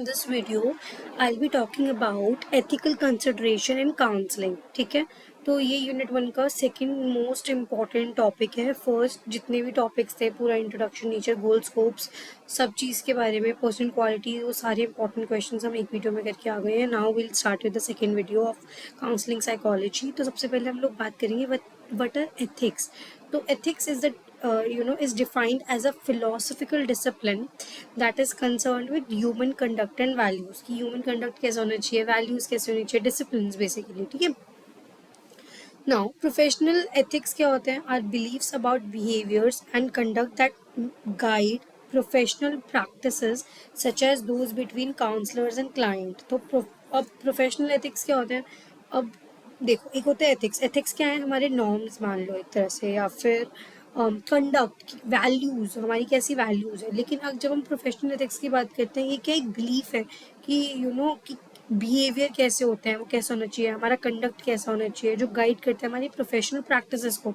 in this video I'll be talking about ethical consideration in counseling. ठीक है, तो ये यूनिट 1 का सेकंड मोस्ट इम्पॉर्टेंट टॉपिक है. फर्स्ट जितने भी टॉपिक्स थे, पूरा इंट्रोडक्शन, नेचर, गोल, स्कोप्स, सब चीज़ के बारे में, पर्सनल क्वालिटी, वो सारे इंपॉर्टेंट क्वेश्चंस हम एक वीडियो में करके आ गए हैं. Now will start with the second video of counselling psychology. तो सबसे पहले हम लोग बात करेंगे व्हाट आर एथिक्स. तो ethics is the is defined as a philosophical discipline that is concerned with human conduct and values. कि human conduct कैसा होना चाहिए, values कैसे होनी चाहिए, disciplines basically. ठीक है. Now professional ethics क्या होते हैं? Are beliefs about behaviors and conduct that guide professional practices such as those between counselors and client. तो अब professional ethics क्या होते हैं? अब देखो, एक होता है एथिक्स. एथिक्स क्या है? हमारे नॉर्म्स मान लो एक तरह से, या फिर कंडक्ट, वैल्यूज़, हमारी कैसी वैल्यूज़ है. लेकिन अब जब हम प्रोफेशनल एथिक्स की बात करते हैं, ये क्या एक बिलीफ है कि कि बिहेवियर कैसे होते हैं, वो कैसा होना चाहिए, हमारा कंडक्ट कैसा होना चाहिए, जो गाइड करते हैं हमारी प्रोफेशनल प्रैक्टिसेस को.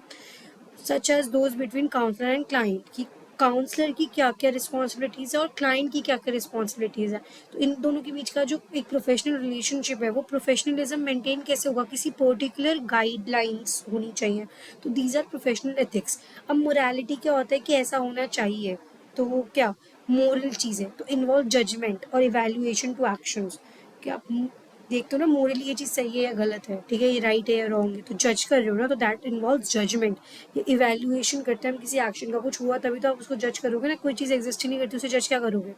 Such as those between counsellor and client, की काउंसलर की क्या क्या रिस्पॉन्सिबिलिटीज़ है और क्लाइंट की क्या क्या रिस्पॉन्सिबिलिटीज़ है. तो इन दोनों के बीच का जो एक प्रोफेशनल रिलेशनशिप है, वो प्रोफेशनलिज्म मेंटेन कैसे होगा, किसी पर्टिकुलर गाइडलाइंस होनी चाहिए. तो दीज आर प्रोफेशनल एथिक्स. अब मोरालिटी क्या होता है कि ऐसा होना चाहिए, तो वो क्या मोरल चीज़ें, तो इन्वॉल्व जजमेंट और इवेल्युएशन टू एक्शंस. कि आप देखते हो ना, मोरली ये चीज़ सही है या गलत है, ठीक है, ये राइट है या रॉन्ग है, तो जज कर रहे हो ना, तो दैट इन्वॉल्व जजमेंट. ये इवेल्युएशन करते हैं हम किसी एक्शन का. कुछ हुआ तभी तो आप उसको जज करोगे ना, कोई चीज़ एग्जिस्ट ही नहीं करती, उसे जज क्या करोगे.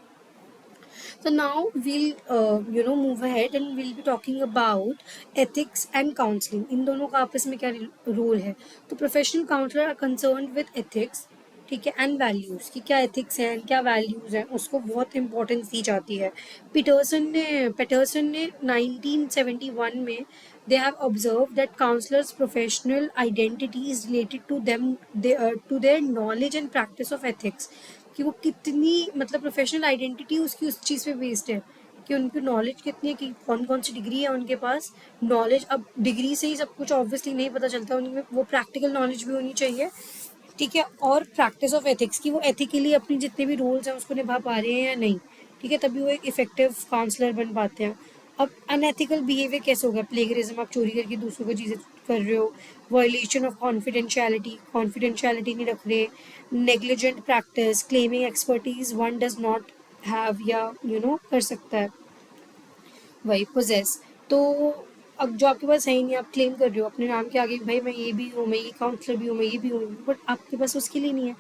So now we'll move ahead and we'll be talking about ethics and counseling. इन दोनों का आपस में क्या रोल है. तो professional counsellor are concerned with ethics, ठीक है, एंड वैल्यूज़, कि क्या एथिक्स हैं, क्या वैल्यूज़ हैं, उसको बहुत इंपॉर्टेंस दी जाती है. पेटरसन ने 1971 में they have observed that counselors' professional identity is related to them, to their knowledge and practice of ethics. कि वो कितनी, मतलब प्रोफेशनल आइडेंटिटी उसकी उस चीज़ पे बेस्ड है कि उनकी नॉलेज कितनी है, कि कौन कौन सी डिग्री है उनके पास. नॉलेज, अब डिग्री से ही सब कुछ ऑब्वियसली नहीं पता चलता, उनमें वो प्रैक्टिकल नॉलेज भी होनी चाहिए, ठीक है, और प्रैक्टिस ऑफ एथिक्स, की वो एथिकली अपनी जितने भी रोल्स हैं उसको निभा पा रहे हैं या नहीं, ठीक है, तभी वो एक इफेक्टिव काउंसलर बन पाते हैं. अब अनएथिकल बिहेवियर कैसे होगा? प्लेगरिज्म, आप चोरी करके दूसरों को चीज़ें कर रहे हो. वायलेशन ऑफ कॉन्फिडेंशियलिटी नहीं रख रहे. Negligent practice, claiming expertise one does not have, या कर सकता है. वही पोजेस. तो अब जो आपके पास है ही नहीं, आप क्लेम कर रहे हो अपने नाम के आगे, भाई मैं ये भी हूँ, मैं ये काउंसलर भी हूँ, मैं ये भी हूँ, बट आपके पास उसके लिए नहीं है,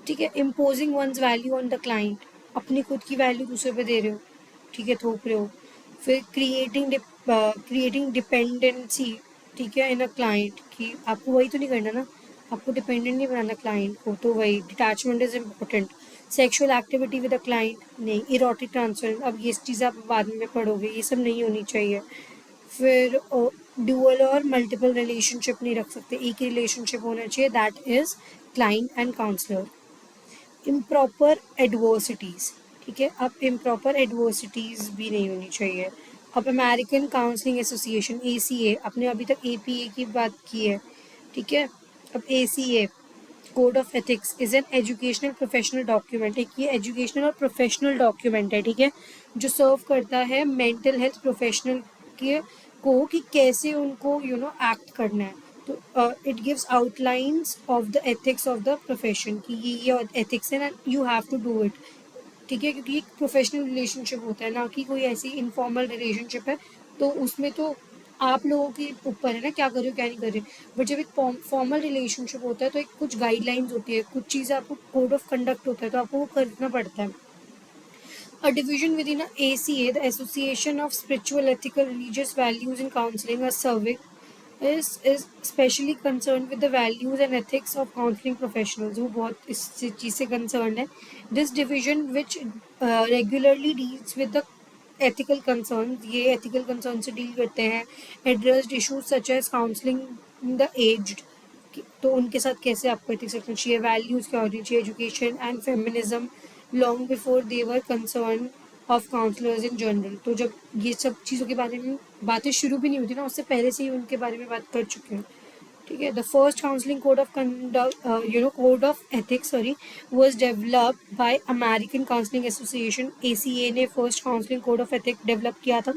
ठीक है. Imposing one's value on the client, अपनी खुद की वैल्यू दूसरे पे दे रहे हो, ठीक है, थोप रहे हो. फिर क्रिएटिंग डिपेंडेंसी, ठीक है, इन अ क्लाइंट, कि आपको वही तो नहीं करना ना, आपको डिपेंडेंट नहीं बनाना क्लाइंट को, तो वही detachment is important. Sexual activity with a client नहीं. इरोटिक ट्रांसफर, अब ये चीज़ें आप बाद में पढ़ोगे, ये सब नहीं होनी चाहिए. फिर ड्यूअल और मल्टीपल रिलेशनशिप नहीं रख सकते, एक ही रिलेशनशिप होना चाहिए, that is client and counsellor. Improper adversities, ठीक है, अब इम्प्रॉपर एडवर्सिटीज़ भी नहीं होनी चाहिए. अब अमेरिकन काउंसलिंग एसोसिएशन ACA, आपने अभी तक APA की बात की है, ठीक है. अब ACA code of ethics is an educational professional document, एक ये एजुकेशनल और प्रोफेशनल डॉक्यूमेंट है, ठीक है, जो सर्व करता है मेंटल हेल्थ प्रोफेशनल के को, कि कैसे उनको एक्ट करना है. तो it gives outlines of the ethics of the profession, कि ये एथिक्स है ना, you have to do it, ठीक है, क्योंकि एक प्रोफेशनल रिलेशनशिप होता है ना कि कोई ऐसी इनफॉर्मल रिलेशनशिप है. तो उसमें तो आप लोगों के ऊपर है ना, क्या कर रहे हो क्या नहीं कर रहे. बट जब एक फॉर्मल रिलेशनशिप होता है तो एक कुछ गाइडलाइंस होती है, कुछ चीज़ें आपको, कोड ऑफ कंडक्ट होता है, तो आपको वो करना पड़ता है. A division within ACA, the Association of Spiritual, Ethical, Religious Values in Counseling, a survey is specially concerned with the values and ethics of counseling professionals. वो बहुत इस चीज़ से concerned है. This division which regularly deals with the ethical concerns, ये ethical concerns से deal करते हैं. Addressed issues such as counseling the aged, तो उनके साथ कैसे आपको एथिक्स रखना चाहिए, वैल्यूज़ क्या होनी चाहिए, education and feminism, long before they were concern of counsellors in general. तो जब ये सब चीज़ों के बारे में बातें शुरू भी नहीं होती ना, उससे पहले से ही उनके बारे में बात कर चुके हैं, ठीक है. The first counselling code of conduct code of ethics was developed by American counselling association. ACA ने first counselling code of ethics develop किया था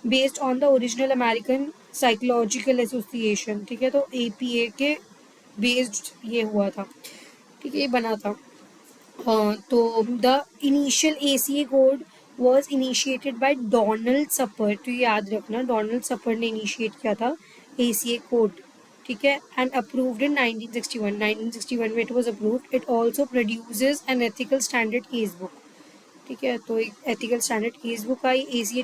based on the original American psychological association. ठीक है, तो APA के बेस्ड ये हुआ था. ठीक है, ये बना था. तो the initial ACA code was initiated by Donald Super. तो ये याद रखना, डोनाल्ड सपर ने इनिशिएट किया था ACA कोड. ठीक है, एंड अप्रूव्ड इन 1961. 1961 में it was approved. It also produces an ethical standard case book. ठीक है, तो एक एथिकल स्टैंडर्ड केस बुक आई. ACA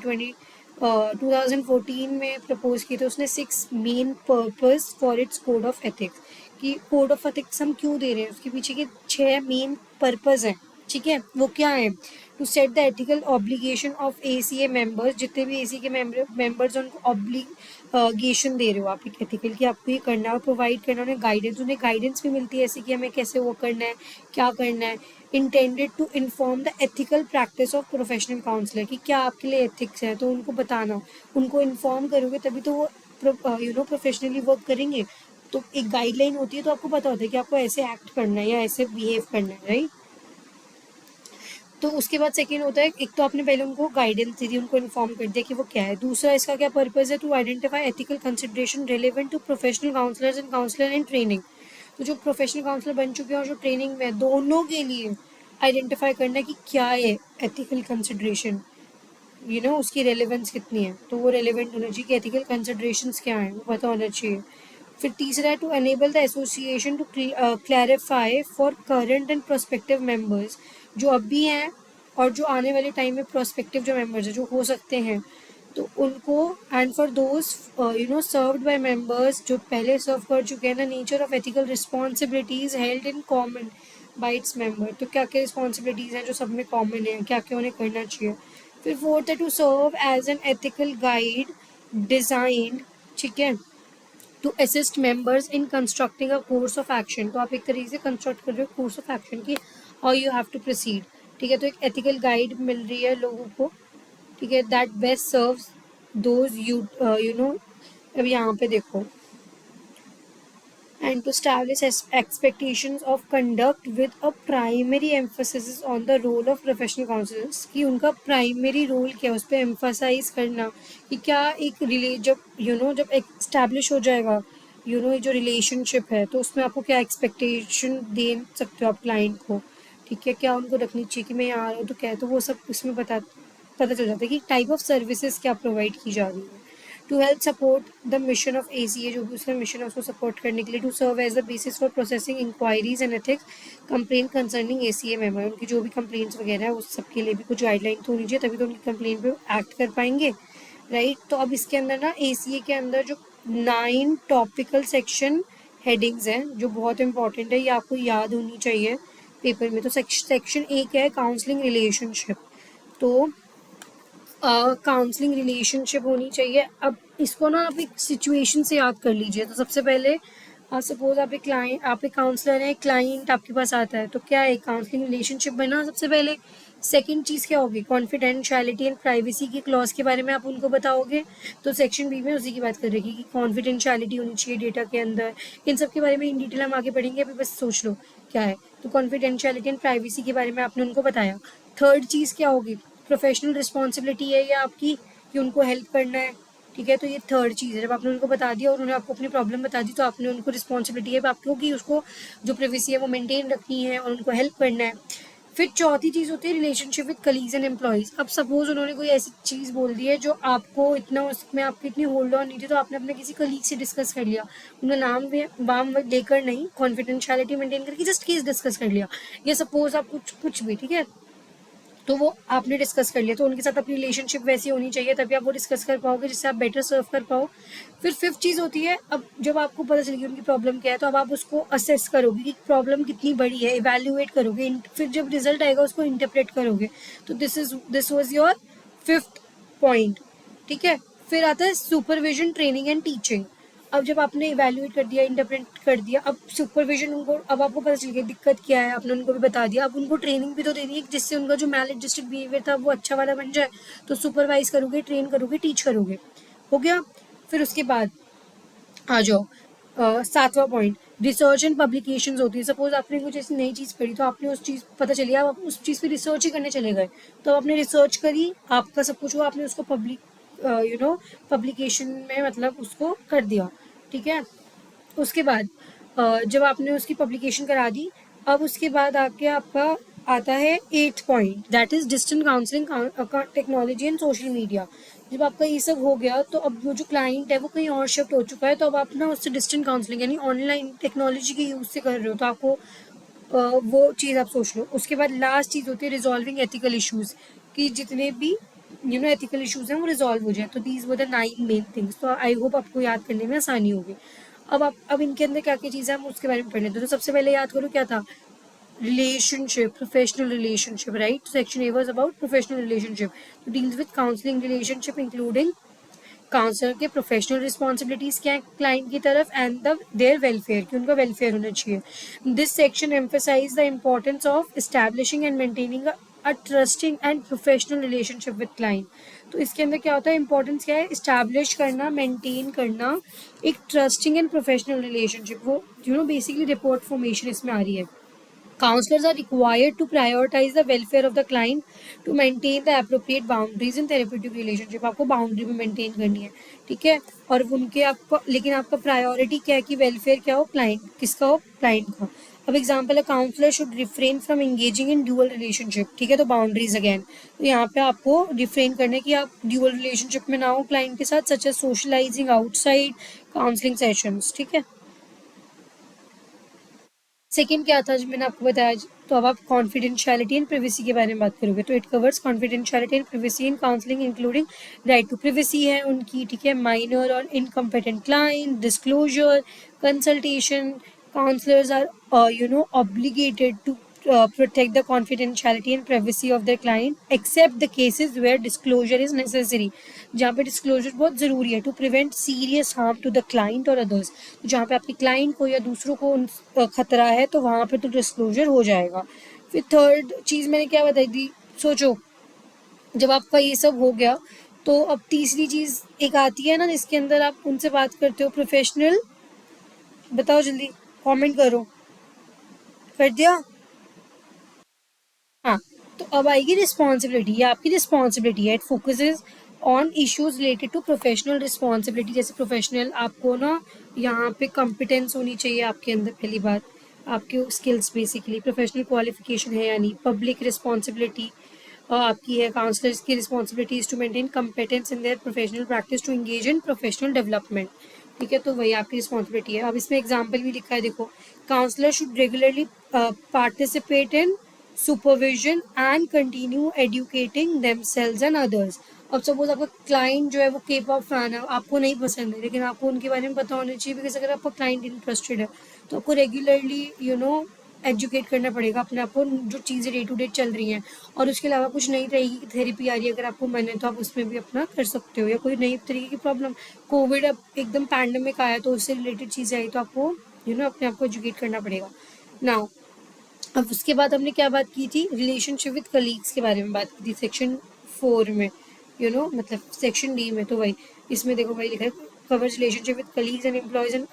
2014 में प्रपोज की. तो उसने 6 main purpose for its code of ethics. कि कोड ऑफ एथिक्स हम क्यों दे रहे हैं, उसके पीछे के 6 मेन पर्पस हैं. ठीक है, वो क्या है? To set the ethical obligation of ACA members. जितने भी ACA के मेंबर्स हैं उनको ऑब्लिगेशन दे रहे हो आप एक एथिकल कि आपको ये करना है. प्रोवाइड करना, उन्हें गाइडेंस भी मिलती है ऐसे कि हमें कैसे वो करना है, क्या करना है. Intended to inform the ethical practice of professional counsellor. कि क्या आपके लिए एथिक्स है, तो उनको बताना, उनको इन्फॉर्म करोगे तभी तो वो प्रोफेशनली वर्क करेंगे. तो एक गाइडलाइन होती है, तो आपको पता होता है कि आपको ऐसे एक्ट करना है या ऐसे बिहेव करना है, राइट. तो उसके बाद सेकेंड होता है, एक तो आपने पहले उनको गाइडेंस दी थी, उनको इन्फॉर्म कर दिया कि वो क्या है. दूसरा इसका क्या पर्पस है? To identify ethical consideration relevant to professional counsellors and counsellor in training. तो जो प्रोफेशनल काउंसलर बन चुके हैं और जो ट्रेनिंग में, दोनों के लिए आइडेंटिफाई करना है कि क्या है एथिकल कंसिडरेशन, उसकी रेलेवेंस कितनी है. तो वो रेलेवेंट होना चाहिए कि एथिकल कंसिडरेशंस क्या है, वो पता होना चाहिए. फिर तीसरा है to enable the association to clarify for current and prospective members. जो अब भी हैं और जो आने वाले टाइम में प्रोस्पेक्टिव जो मेंबर्स हैं, जो हो सकते हैं, तो उनको, and for those served by members जो पहले सर्व कर चुके हैं, the nature of ethical responsibilities held in common by its member. तो क्या क्या रिस्पॉन्सिबिलिटीज हैं जो सब में कॉमन है, क्या क्या उन्हें करना चाहिए. फिर फोर्थ है to serve as an ethical guide designed, ठीक है, to assist members in constructing a course of action. तो आप एक तरीके से कंस्ट्रक्ट कर रहे हो कोर्स ऑफ एक्शन की, how you have to proceed. ठीक है, तो एक एथिकल गाइड मिल रही है लोगों को. ठीक है, that best serves those you know. अब यहाँ पे देखो, and to establish expectations of conduct with a primary emphasis on the role of professional counselors. कि उनका प्राइमरी रोल क्या है, उस पर एम्फोसाइज करना कि क्या एक जब जब एस्टैब्लिश हो जाएगा ये जो रिलेशनशिप है, तो उसमें आपको क्या एक्सपेक्टेशन दे सकते हो आप क्लाइंट को. ठीक है, क्या उनको रखनी चाहिए कि मैं यहाँ आ रहा हूँ तो क्या है, तो वो सब इसमें पता चल जाता है कि टाइप ऑफ सर्विसेज क्या प्रोवाइड की जा रही है. To help support the mission of ACA, जो भी उसका मिशन है उसको सपोर्ट करने के लिए. To serve as the basis for processing inquiries and ethics complaint concerning ACA member. उनकी जो भी कंप्लेंट्स वगैरह है उस सब के लिए भी कुछ गाइडलाइन तो होनी चाहिए, तभी तो उनकी कंप्लेंट पे एक्ट कर पाएंगे, राइट. तो अब इसके अंदर ना ACA के अंदर जो 9 टॉपिकल सेक्शन हेडिंग्स हैं जो बहुत इंपॉर्टेंट है, ये आपको याद होनी चाहिए पेपर में. तो सेक्शन 1 है काउंसलिंग रिलेशनशिप. तो काउंसलिंग रिलेशनशिप होनी चाहिए. अब इसको ना आप एक सिचुएशन से याद कर लीजिए. तो सबसे पहले सपोज आप एक काउंसलर है, क्लाइंट आपके पास आता है, तो क्या है, काउंसलिंग रिलेशनशिप बना सबसे पहले. सेकंड चीज़ क्या होगी, कॉन्फिडेंशियलिटी एंड प्राइवेसी की क्लॉज के बारे में आप उनको बताओगे. तो सेक्शन बी में उसी की बात करेगी कि कॉन्फिडेंशियलिटी होनी चाहिए डेटा के अंदर. इन सब के बारे में इन डिटेल हम आगे पढ़ेंगे, अभी बस सोच लो क्या है. तो कॉन्फिडेंशियलिटी एंड प्राइवेसी के बारे में आपने उनको बताया. थर्ड चीज़ क्या होगी, प्रोफेशनल रिस्पॉन्सिबिलिटी है या आपकी कि उनको हेल्प करना है. ठीक है, तो ये थर्ड चीज़ है. जब आपने उनको बता दिया और उन्होंने आपको अपनी प्रॉब्लम बता दी, तो आपने उनको रिस्पॉन्सिबिलिटी है आपको कि उसको जो प्राइवेसी है वो मेंटेन रखनी है और उनको हेल्प करना है. फिर चौथी चीज़ होती है relationship with colleagues and employees. अब सपोज उन्होंने कोई ऐसी चीज़ बोल दी है जो आपको इतना, उसमें आपकी इतनी होल्ड ऑन नहीं थी, तो आपने अपने किसी कलीग से डिस्कस कर लिया, उनका नाम वाम लेकर नहीं, कॉन्फिडेंशियलिटी मेंटेन करके जस्ट केस डिस्कस कर लिया, या सपोज आप कुछ भी, ठीक है, तो वो आपने डिस्कस कर लिया. तो उनके साथ अपनी रिलेशनशिप वैसी होनी चाहिए, तभी आप वो डिस्कस कर पाओगे जिससे आप बेटर सर्व कर पाओ. फिर फिफ्थ चीज़ होती है, अब जब आपको पता चलेगी उनकी प्रॉब्लम क्या है, तो अब आप उसको असेस करोगे कि प्रॉब्लम कितनी बड़ी है, इवैल्यूएट करोगे. फिर जब रिजल्ट आएगा उसको इंटरप्रेट करोगे. तो this was your fifth point. ठीक है, फिर आता है सुपरविजन, ट्रेनिंग एंड टीचिंग. अब जब आपने इवैल्यूएट कर दिया, इंटरप्रेट कर दिया, अब सुपरविजन उनको, अब आपको पता चल गया दिक्कत क्या है, आपने उनको भी बता दिया. अब उनको ट्रेनिंग भी तो देनी है जिससे उनका जो मैलएडजस्टेड बिहेवियर था वो अच्छा वाला बन जाए. तो सुपरवाइज करोगे, ट्रेन करोगे, टीच करोगे, हो गया. फिर उसके बाद आ जाओ सातवां पॉइंट, रिसर्च एंड पब्लिकेशंस होती है। सपोज आपने कुछ ऐसी नई चीज़ पढ़ी, तो आपने उस चीज़ पता चली, आप उस चीज़ पे रिसर्च ही करने चले गए, तो आपने रिसर्च करी, आपका सब कुछ हुआ, आपने उसको पब्लिकेशन में मतलब उसको कर दिया, ठीक है। उसके बाद जब आपने उसकी पब्लिकेशन करा दी, अब उसके बाद आके आपका आता है 8 point, that is distant counselling, technology and social media. जब आपका ये सब हो गया, तो अब वो जो क्लाइंट है वो कहीं और शिफ्ट हो चुका है, तो अब आप ना उससे डिस्टेंट काउंसलिंग यानी ऑनलाइन टेक्नोलॉजी के यूज से कर रहे हो, तो आपको वो चीज़ आप सोच लो। उसके बाद लास्ट चीज़ होती है रिजॉल्विंग एथिकल इश्यूज, कि जितने भी एथिकल इश्यूज हैं वो रिजॉल्व हो जाए। तो these were the 9 main things. तो आई होप आपको याद करने में आसानी होगी। अब इनके अंदर क्या क्या चीज़ें हम उसके बारे में पढ़ लेते हैं। तो सबसे पहले याद करो क्या था, relationship, professional relationship, right? Section A was about professional relationship. It deals with counseling relationship, including counsellor के प्रोफेशनल रिस्पॉन्सिबिलिटीज क्या है क्लाइंट की तरफ, एंड द देयर वेलफेयर, कि उनका वेलफेयर होना चाहिए। This section emphasize the importance of establishing and maintaining a trusting and professional relationship with client. तो इसके अंदर क्या होता है, इंपॉर्टेंस क्या है, इस्टेब्लिश करना, मेंटेन करना एक ट्रस्टिंग एंड प्रोफेशनल रिलेशनशिप। वो बेसिकली रिपोर्ट फॉर्मेशन इसमें आ रही है। Counselors are required to prioritize the welfare of the client to maintain the appropriate boundaries in therapeutic relationship. आपको बाउंड्री भी मेंटेन करनी है, ठीक है। और उनके आपको, लेकिन आपका प्रायोरिटी क्या है कि वेलफेयर क्या हो, क्लाइंट किसका हो, क्लाइंट का। अब एग्जाम्पल है, counsellor should refrain from engaging in dual relationship, ठीक है। तो बाउंड्रीज अगेन, तो यहाँ पे आपको रिफ्रेन करने की, आप ड्यूअल रिलेशनशिप में ना हो क्लाइंट के साथ, such as socializing outside counselling sessions, ठीक है। सेकेंड क्या था जो मैंने आपको बताया, तो अब आप कॉन्फिडेंशियलिटी एंड प्रिवेसी के बारे में बात करोगे, तो it covers confidentiality and privacy in counselling, including right to privacy है उनकी, ठीक है, माइनर और incompetent client, disclosure, consultation. Counsellors are obligated to protect the confidentiality and privacy of their client except the cases where disclosure is necessary, जहाँ पे disclosure बहुत ज़रूरी है, to prevent serious harm to the client और others. जहाँ पे आपके client को या दूसरों को खतरा है, तो वहाँ पे तो डिस्क्लोजर हो जाएगा। फिर थर्ड चीज़ मैंने क्या बताई थी, सोचो, जब आपका ये सब हो गया, तो अब तीसरी चीज़ एक आती है ना, जिसके अंदर आप उनसे बात करते हो, प्रोफेशनल, बताओ जल्दी, कमेंट करो, कर दिया? हाँ, तो अब आएगी रिस्पॉन्सिबिलिटी, ये आपकी रिस्पॉन्सिबिलिटी है। It focuses on issues related to professional responsibility. जैसे प्रोफेशनल, आपको ना यहाँ पे कॉम्पिटेंस होनी चाहिए आपके अंदर, पहली बात, आपके स्किल्स बेसिकली, प्रोफेशनल क्वालिफिकेशन है यानी, पब्लिक रिस्पॉन्सिबिलिटी आपकी है, काउंसलर्स की responsibilities to maintain competence in their professional practice to engage in professional development, ठीक है। तो वही आपकी रिस्पॉन्सिबिलिटी है। अब इसमें एग्जाम्पल भी लिखा है, देखो, counsellor should regularly participate in supervision and continue educating themselves and others. अब सपोज आपका क्लाइंट जो है वो के पॉप फैन है, आपको नहीं पसंद है, लेकिन आपको उनके बारे में पता होना चाहिए, बिकॉज अगर आपका क्लाइंट इंटरेस्टेड है, तो आपको रेगुलरली एजुकेट करना पड़ेगा अपने आप को, जो चीज़ें डे टू डे चल रही हैं। और उसके अलावा कुछ नई तरीके की थेरेपी आ रही है, अगर आपको मन है तो आप उसमें भी अपना कर सकते हो, या कोई नई तरीके की प्रॉब्लम, कोविड अब एकदम पैंडमिक आया, तो उससे रिलेटेड चीज़ें आई, तो आपको अपने आप को एजुकेट करना पड़ेगा। नाउ, अब उसके बाद हमने क्या बात की थी, रिलेशनशिप विद कलीग्स के बारे में बात की थी सेक्शन 4 में, मतलब सेक्शन डी में। तो वही, इसमें देखो वही लिखा है, covers relationship with colleagues and employees and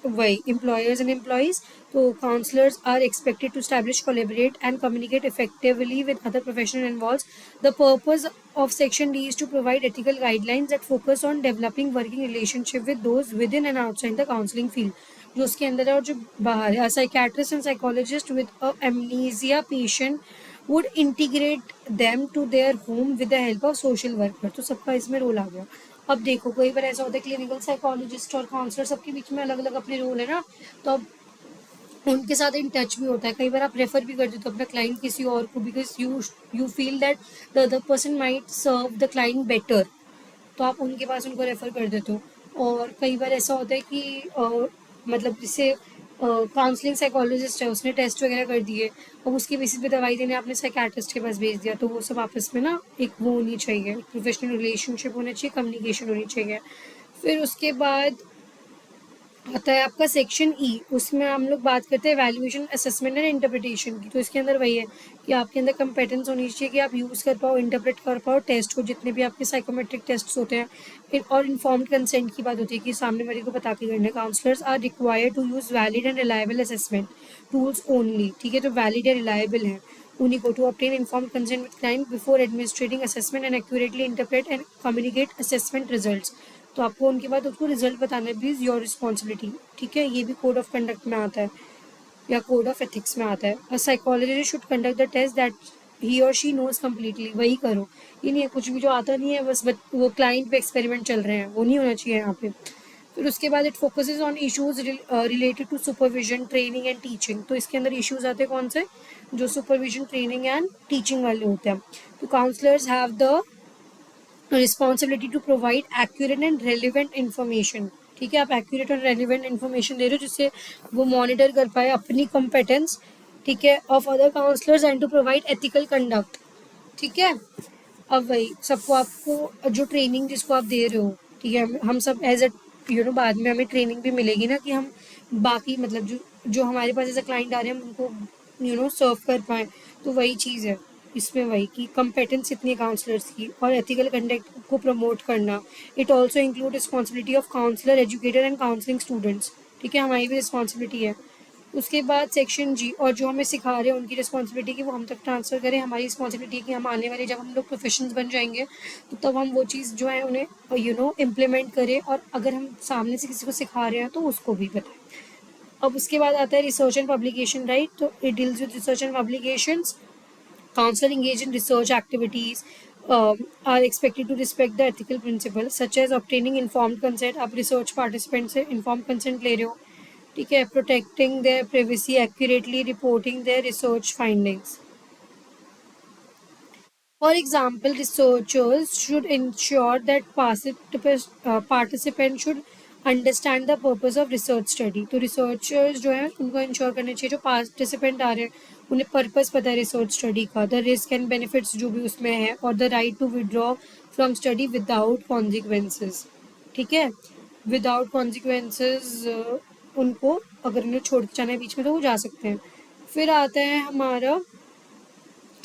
वही employers and employees. So counselors are expected to establish, collaborate and communicate effectively with other professionals involved. The purpose of section D is to provide ethical guidelines that focus on developing working relationship with those within and outside the counseling field, जो उसके अंदर है और जो बाहर है। Psychiatrist and psychologist with a amnesia patient would integrate them to their home with the help of social worker. तो सबका इसमें रोल आ गया। अब देखो, कई बार ऐसा होता है, क्लिनिकल साइकोलॉजिस्ट और काउंसलर सबके बीच में अलग अलग अपने रोल है ना, तो अब उनके साथ इन टच भी होता है। कई बार आप रेफर भी कर देते हो अपना क्लाइंट किसी और को, because you feel that the other person might serve the client better, तो आप उनके पास उनको रेफर कर देते हो। और कई बार ऐसा होता है कि मतलब जैसे काउंसलिंग साइकोलॉजिस्ट है, उसने टेस्ट वगैरह कर दिए, अब उसके बेसिस पे दवाई देने आपने साइकेट्रिस्ट के पास भेज दिया, तो वो सब आपस में ना एक वो होनी चाहिए, प्रोफेशनल रिलेशनशिप होना चाहिए, कम्युनिकेशन होनी चाहिए। फिर उसके बाद आता है आपका सेक्शन ई, उसमें हम लोग बात करते हैं वैल्यूएशन असेसमेंट एंड इंटरप्रिटेशन की। तो इसके अंदर वही है कि आपके अंदर कंपेटेंस होनी चाहिए कि आप यूज़ कर पाओ, इंटरप्रेट कर पाओ टेस्ट को, जितने भी आपके साइकोमेट्रिक टेस्ट होते हैं। और इन्फॉर्म्ड कंसेंट की बात होती है कि सामने वाले को बता के करना। Counsellors are required to use valid and reliable assessment tools only, ठीक है, जो वैलिड या रिलायबल है उन्हीं को, to obtain informed consent with client before administrating assessment and accurately interpret and communicate assessment results. तो आपको उनके बाद उसको रिजल्ट बताना भी इज़ योर रिस्पॉन्सिबिलिटी, ठीक है। ये भी कोड ऑफ कंडक्ट में आता है या कोड ऑफ एथिक्स में आता है। A psychologist should conduct the test that he और शी नोज कम्प्लीटली, वही करो। ये नहीं है कुछ भी जो आता नहीं है बस वो क्लाइंट पे एक्सपेरिमेंट चल रहे हैं, वो नहीं होना चाहिए यहाँ पे। फिर उसके बाद it focuses on issues related to supervision, training and teaching. तो इसके अंदर इश्यूज आते हैं कौन से, जो सुपरविजन, ट्रेनिंग एंड टीचिंग वाले होते हैं। तो counsellors have the responsibility to provide accurate and relevant information, ठीक है। आप एक्यूरेट और रेलिवेंट इन्फॉर्मेशन दे रहे हो जिससे वो मॉनिटर कर पाए अपनी कंपेटेंस, ठीक है, of other counsellors and to provide ethical conduct, ठीक है। अब वही सबको, आपको जो ट्रेनिंग जिसको आप दे रहे हो, ठीक है, हम सब एज अ बाद में हमें ट्रेनिंग भी मिलेगी ना कि हम बाकी मतलब जो जो हमारे पास एज अ क्लाइंट आ रहे हैं हम उनको सर्व कर पाएँ। तो वही चीज़ है इसमें, वही कि कंपेटेंस इतनी है काउंसलर्स की और एथिकल कंडक्ट को प्रमोट करना। It also include responsibility of counsellor, educator and counselling students, ठीक है, हमारी भी रिस्पॉन्सिबिलिटी है। उसके बाद सेक्शन जी, और जो हमें सिखा रहे हैं उनकी रिस्पॉन्सिबिलिटी कि वो हम तक ट्रांसफ़र करें। हमारी रिस्पॉन्सिबिलिटी है कि हम आने वाले जब हम लोग प्रोफेशनल्स बन जाएंगे तो तब हम वो चीज़ जो है उन्हें इम्प्लीमेंट करें, और अगर हम सामने से किसी को सिखा रहे हैं तो उसको भी बताएं। अब उसके बाद आता है रिसर्च एंड पब्लिकेशन, राइट। तो it deals with research and publications. Counselor engaged in research activities are expected to respect the ethical principles such as obtaining informed consent. आप research participants से informed consent ले रहे हो, ठीक है, protecting their privacy, accurately reporting their research findings. For example, researchers should ensure that participants should understand the purpose of research study. तो researchers जो है उनको इंश्योर करना चाहिए, जो पार्टिसिपेंट आ रहे हैं उन्हें पर्पस पता है रिसर्च स्टडी का, द रिस्क एंड बेनिफिट्स जो भी उसमें है, और the right to withdraw from study without consequences, ठीक है। विदाउट कॉन्सिक्वेंसेज उनको अगर उन्हें छोड़ के जाना है बीच में तो वो जा सकते हैं। फिर आता है हमारा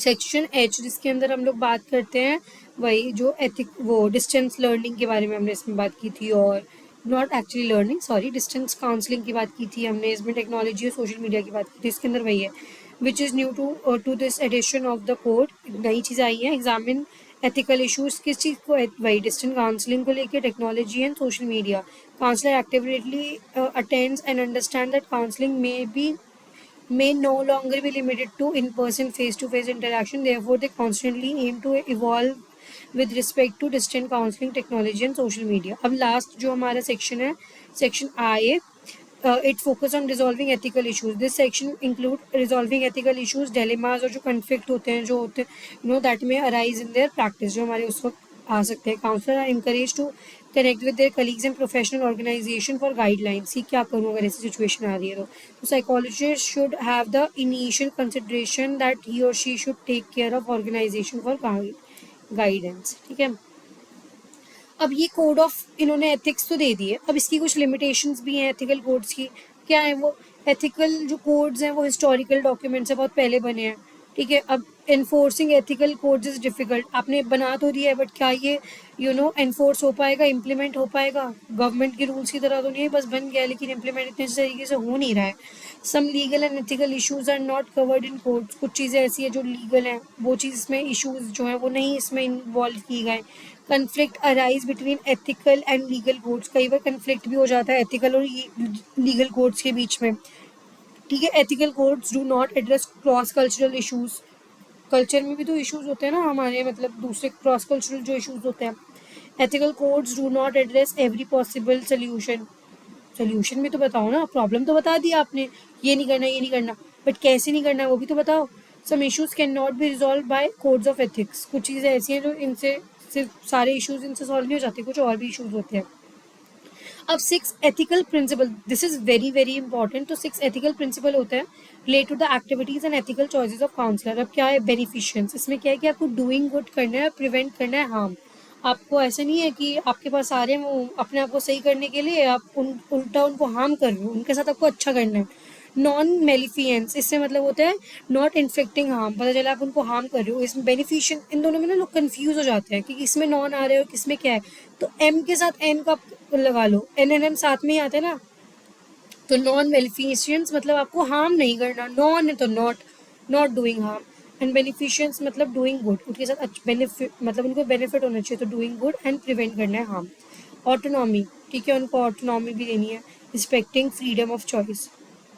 सेक्शन एच, जिसके अंदर हम लोग बात करते हैं वही जो एथिक वो डिस्टेंस लर्निंग के बारे में हमने इसमें बात की थी, और not actually learning, sorry, distance counselling की बात की थी हमने, इसमें टेक्नोलॉजी और सोशल मीडिया की बात की थी। इसके अंदर वही है which is new to this edition of the code, नई चीज़ आई है। एग्जामिन एथिकल इशूज़, किस चीज़ को, वही डिस्टेंस काउंसलिंग को लेकर, technology and social media. Counsellor actively attends and understand that counselling may no longer be limited to in-person face-to-face interaction. Therefore, they constantly aim to evolve with respect to distant counseling technology and social media. अब last जो हमारा section है, section I, it focus on resolving ethical issues. This section include resolving ethical issues, dilemmas और जो conflict होते हैं, जो होते हैं that may arise in their practice, जो हमारे उस वक्त आ सकते हैं। Counsellor are encouraged to connect with their colleagues and professional organization for guidelines। क्या करूँ अगर ऐसी सिचुएशन आ रही है तो psychologist should have the initial consideration that he or she should take care of organization for guidance, ठीक है। अब ये कोड ऑफ इन्होंने एथिक्स तो दे दिए, अब इसकी कुछ लिमिटेशंस भी हैं एथिकल कोड्स की। क्या है वो एथिकल जो कोड्स हैं वो हिस्टोरिकल डॉक्यूमेंट्स से बहुत पहले बने हैं, ठीक है। अब enforcing ethical codes is difficult, आपने बना तो दिया है बट क्या ये एनफोर्स हो पाएगा, इम्प्लीमेंट हो पाएगा? गवर्नमेंट के रूल्स की तरह तो नहीं है बस बन गया, लेकिन इम्प्लीमेंट इतने तरीके से हो नहीं रहा है। Some legal and ethical issues are not covered in codes, कुछ चीज़ें ऐसी है जो लीगल हैं वो चीज़ इसमें इशूज़ जो है वो नहीं इसमें इन्वॉल्व की गए। Conflict arise between ethical and legal codes, कई बार कन्फ्लिक्ट भी हो जाता है एथिकल और लीगल कोड्स के बीच में, ठीक है। Ethical codes do not address cross cultural issues, culture में भी तो इश्यूज होते हैं ना हमारे, मतलब दूसरे क्रॉस कल्चरल जो इश्यूज होते हैं। Ethical codes do not address every possible solution, solution भी तो बताओ ना, प्रॉब्लम तो बता दिया आपने, ये नहीं करना ये नहीं करना, बट कैसे नहीं करना वो भी तो बताओ। Some issues can not be resolve by codes of ethics, कुछ चीज़ें ऐसी हैं जो इनसे सिर्फ सारे इश्यूज इनसे सॉल्व नहीं हो जाते, कुछ और भी इश्यूज होते हैं। अब 6 ethical principle, this is very very important. तो 6 एथिकल प्रिंसिपल होते हैं related to the activities and ethical choices of counsellor. अब क्या है बेनिफिशियंस, इसमें क्या है कि आपको डूइंग गुड करना है, प्रिवेंट करना है हार्म। आपको ऐसा नहीं है कि आपके पास आ रहे हैं वो अपने आप को सही करने के लिए, आप उल्टा उनको हार्म कर रहे हो, उनके साथ आपको अच्छा करना है। नॉन मेलिफियंस, इससे मतलब होता है नॉट इन्फेक्टिंग हार्म, पता चला आप उनको हार्म कर रहे हो। इसमें बेनिफिशियल, इन दोनों में ना लोग कंफ्यूज हो जाते हैं कि किसमें नॉन आ रहे हो किसमें क्या है। तो एम के साथ एन का लगा लो, एन एन एम साथ में ही आते हैं ना। तो नॉन बेनिफिशियंस मतलब आपको हार्म नहीं करना, नॉन है तो not, not doing harm. And beneficence मतलब डूइंग गुड, उनके साथ बेनिफिट मतलब उनको बेनिफिट होना चाहिए, तो डूइंग गुड एंड प्रिवेंट करना है हार्म। ऑटोनॉमी, ठीक है, उनको ऑटोनॉमी भी देनी है। रिस्पेक्टिंग फ्रीडम ऑफ चॉइस,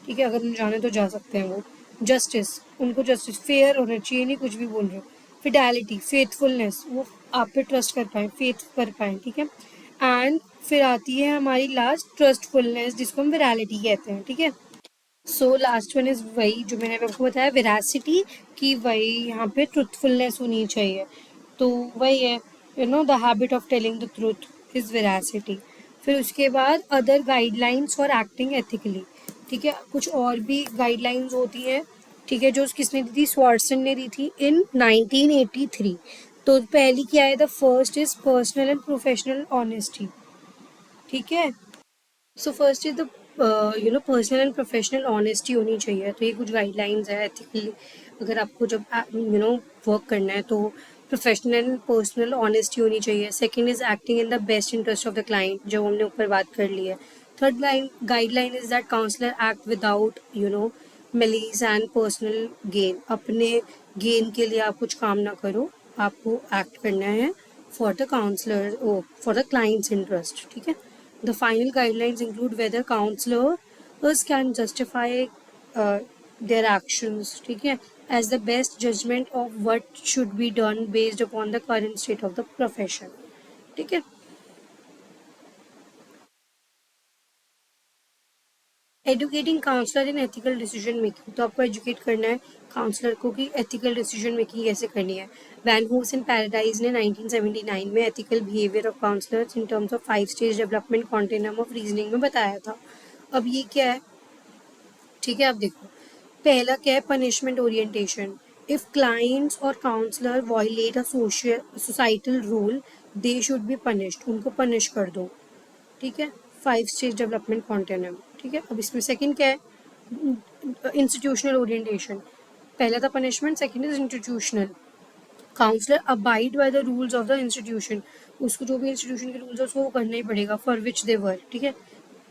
ठीक है, अगर उन्हें जाने तो जा सकते हैं वो। जस्टिस, उनको जस्टिस फेयर होना चाहिए, नहीं कुछ भी बोल रहे हो। फिडेलिटी, फेथफुलनेस, वो आप पे ट्रस्ट कर पाए, फेथ कर पाए, ठीक है। एंड फिर आती है हमारी लास्ट ट्रस्टफुलनेस, जिसको हम विरालिटी कहते हैं, ठीक है। सो लास्ट वन इज वही जो मैंने आपको बताया, विरासिटी, कि वही यहाँ पे ट्रुथफुलनेस होनी चाहिए। तो वही है, the habit of telling the truth is veracity. फिर उसके बाद other guidelines for acting ethically, ठीक है, कुछ और भी गाइडलाइंस होती हैं, ठीक है, जो किसने दी थी, स्वार्सन ने दी थी इन 1983। तो पहली क्या है, the first is personal and professional honesty, ठीक है। So first is the personal and professional honesty होनी चाहिए। तो ये कुछ गाइडलाइंस है एथिकली, अगर आपको जब वर्क करना है तो प्रोफेशनल एंड पर्सनल ऑनेस्टी होनी चाहिए। Second is acting in the best interest of the client, जो हमने ऊपर बात कर ली है। Third guideline is that counsellor act without malice and personal gain, अपने गेन के लिए आप कुछ काम ना करो, आपको एक्ट करना है for the counsellor oh for the client's interest, ठीक है। The final guidelines include whether counselors can justify their actions, ठीक है, as the best judgment of what should be done based upon the current state of the profession, ठीक है। Educating counsellor in ethical decision making, तो आपको educate करना है counsellor को कि एथिकल डिसीजन मेकिंग कैसे करनी है। वैन हूस इन पैराडाइज ने 1979 में ethical behaviour of counsellors in terms of 5 stage development continuum of reasoning में बताया था। अब ये क्या है, ठीक है, आप देखो, पहला क्या है, पनिशमेंट ओरिएंटेशन। इफ क्लाइंट्स और counsellor violate a societal rule, they should be punished, उनको पनिश कर दो, ठीक है। 5 स्टेज डेवलपमेंट कॉन्टिन्यूम, ठीक है। अब इसमें सेकंड क्या है, इंस्टीट्यूशनल ओरिएंटेशन। पहला था punishment, second is institutional. Counsellor abide by the rules of the institution, उसको जो भी इंस्टीट्यूशन के रूल्स है उसको वो करना ही पड़ेगा, फॉर विच दे वर्क, ठीक है।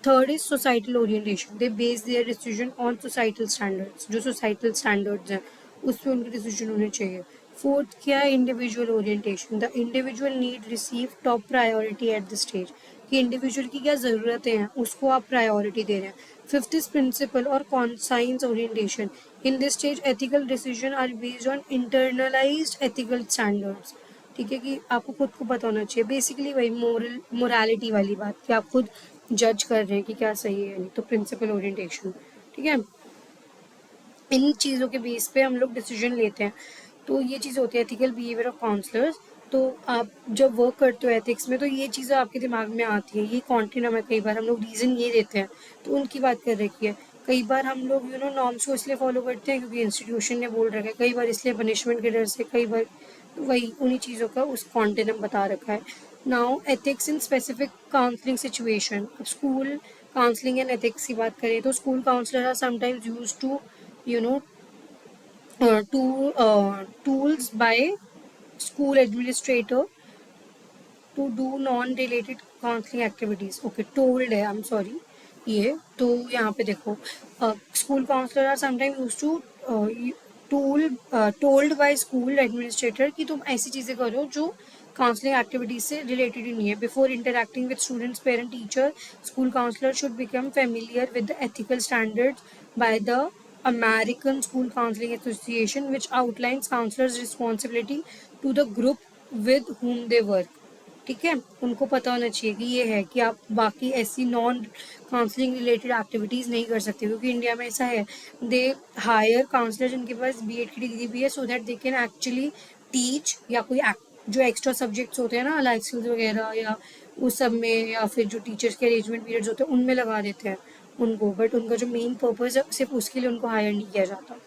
Third is societal orientation, they base there decision on societal standards, जो सोसाइटल स्टैंडर्ड्स हैं उस पर उनके डिसीजन होने चाहिए। फोर्थ क्या है, individual orientation, the individual need receive top priority at the stage, कि इंडिविजुअल की क्या ज़रूरतें हैं उसको आप प्रायोरिटी दे रहे हैं। फिफ्थ इज प्रिंसिपल और conscience orientation, in this stage ethical decision are based on internalized ethical standards, ठीक है, कि आपको खुद को पता होना चाहिए, बेसिकली वही मोरालिटी वाली बात कि आप खुद जज कर रहे हैं कि क्या सही है नहीं। तो प्रिंसिपल ओरिएंटेशन, ठीक है, इन चीज़ों के बेस पे हम लोग डिसीजन लेते हैं। तो ये चीज़ होती है एथिकल बिहेवियर ऑफ काउंसलर्स। तो आप जब वर्क करते हो एथिक्स में तो ये चीज़ें आपके दिमाग में आती है, ये कॉन्टिन्यूम है, कई बार हम लोग रीज़न ये देते हैं, तो उनकी बात कर रखी है। कई बार हम लोग नॉर्म्स को इसलिए फॉलो करते हैं क्योंकि इंस्टीट्यूशन ने बोल रखा है, कई बार इसलिए पनिशमेंट के डर से, कई बार वही उन्हीं चीज़ों का उस कॉन्टिन्यूम बता रखा है। Now ethics in specific counselling situation, school counselling and ethics की बात करें तो school counsellor are sometimes use to you know tools by school administrator to do non related counseling activities, okay, told है, I'm sorry, ये तो यहाँ पे देखो, school counsellor are sometime use to tool told by school administrator कि तुम ऐसी चीज़ें करो जो काउंसलिंग एक्टिविटीज से रिलेटेड ही नहीं है। Before interacting with students parent teacher, school counsellor should become familiar with the ethical standards by the American School Counseling Association, which outlines counselors' responsibility to the group with whom they work, ठीक है। उनको पता होना चाहिए कि ये है कि आप बाकी ऐसी नॉन काउंसलिंग रिलेटेड एक्टिविटीज़ नहीं कर सकते, क्योंकि इंडिया में ऐसा है, दे हायर काउंसलर जिनके पास बीएड की डिग्री भी है, so that they can actually teach, या कोई जो एक्स्ट्रा सब्जेक्ट्स होते हैं ना, लाइफ स्किल्स वगैरह या उस सब में, या फिर जो टीचर्स के अरेंजमेंट पीरियड्स होते हैं उनमें लगा देते हैं उनको, बट उनका जो मेन पर्पज़ है सिर्फ उसके लिए उनको हायर नहीं किया जाता।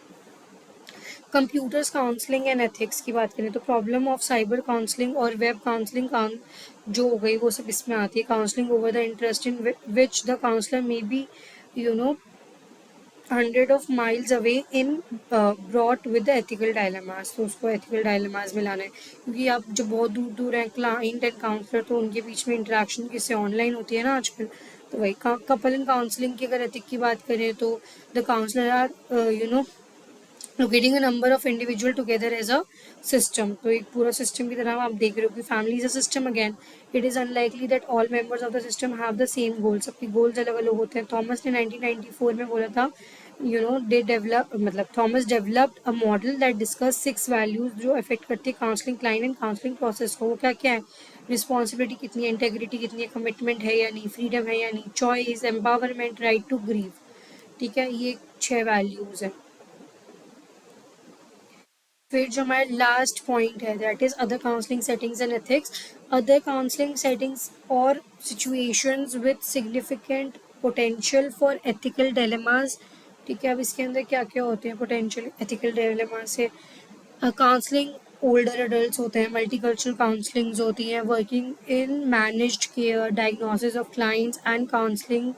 कंप्यूटर्स काउंसलिंग एंड एथिक्स की बात करें तो प्रॉब्लम ऑफ साइबर काउंसलिंग और वेब काउंसलिंग जो हो गई वो सब इसमें आती है. Counselling over the interest in which the counsellor may be you know 100 of miles away in brought with the ethical dilemmas. तो उसको ethical dilemmas में लाना है क्योंकि आप जब बहुत दूर दूर हैं क्लाइंट एंड काउंसलर तो उनके बीच में इंटरेक्शन किससे ऑनलाइन होती है ना आजकल. तो वही कपल एंड काउंसलिंग की अगर एथिक की बात करें तो the counsellor are locating a number of individual together as a system. तो एक पूरा सिस्टम की तरह आप देख रहे हो कि family is a system again. It is unlikely that all members of the system have the same goals. सबके गोल्स अलग अलग होते हैं. थॉमस ने 1994 में बोला था दे डेवलप मतलब Thomas developed a model that discuss 6 values जो अफेक्ट करती है counselling client and counselling process को. वो क्या क्या है? रिस्पॉन्सिबिलिटी कितनी है, इंटेग्रिटी कितनी है, कमिटमेंट है या नहीं, फ्रीडम है या नहीं, choice, empowerment, right to grieve. ठीक है, ये 6 वैल्यूज है. फिर जो हमारा लास्ट पॉइंट है that is other counselling settings and ethics. Other counselling settings और situations with significant potential for ethical dilemmas. ठीक है, अब इसके अंदर क्या क्या होते हैं पोटेंशियल एथिकल डिलेमा से? काउंसलिंग ओल्डर एडल्ट होते हैं, मल्टीकल्चरल काउंसलिंग्स होती हैं, working in managed care, diagnosis of clients and counselling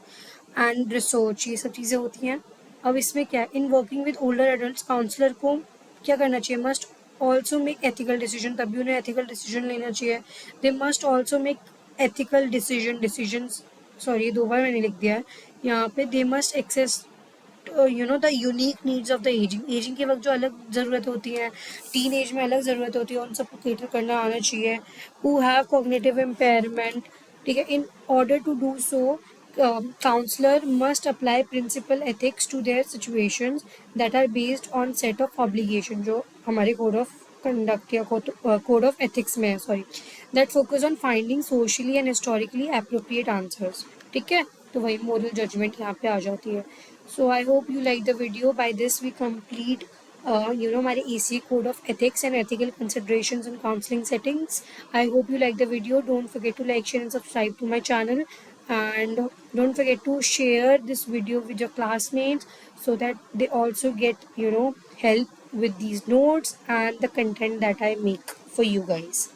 and research, ये सब चीज़ें होती हैं. अब इसमें क्या है? In working with older adult counsellor को क्या करना चाहिए? Must also make ethical decision. तभी उन्हें एथिकल डिसीजन लेना चाहिए. They must also make ethical decision. Sorry, 2 बार मैंने लिख दिया है यहाँ पे. They must access the unique needs of the ageing के वक्त जो अलग ज़रूरत होती है, टीन एज में अलग ज़रूरत होती है, उन सबको केटर करना आना चाहिए. Who have cognitive impairment. ठीक है, in order to do so counsellor must apply principle ethics to their situations that are based on set of obligation जो हमारे कोड ऑफ कंडक्ट या कोड ऑफ एथिक्स में है, sorry, that focus on finding socially and historically appropriate answers. ठीक है, तो वही moral judgement यहाँ पे आ जाती है. So I hope you like the video. By this we complete my ACA code of ethics and ethical considerations in counseling settings. I hope you like the video. Don't forget to like, share and subscribe to my channel. And don't forget to share this video with your classmates so that they also get help with these notes and the content that I make for you guys.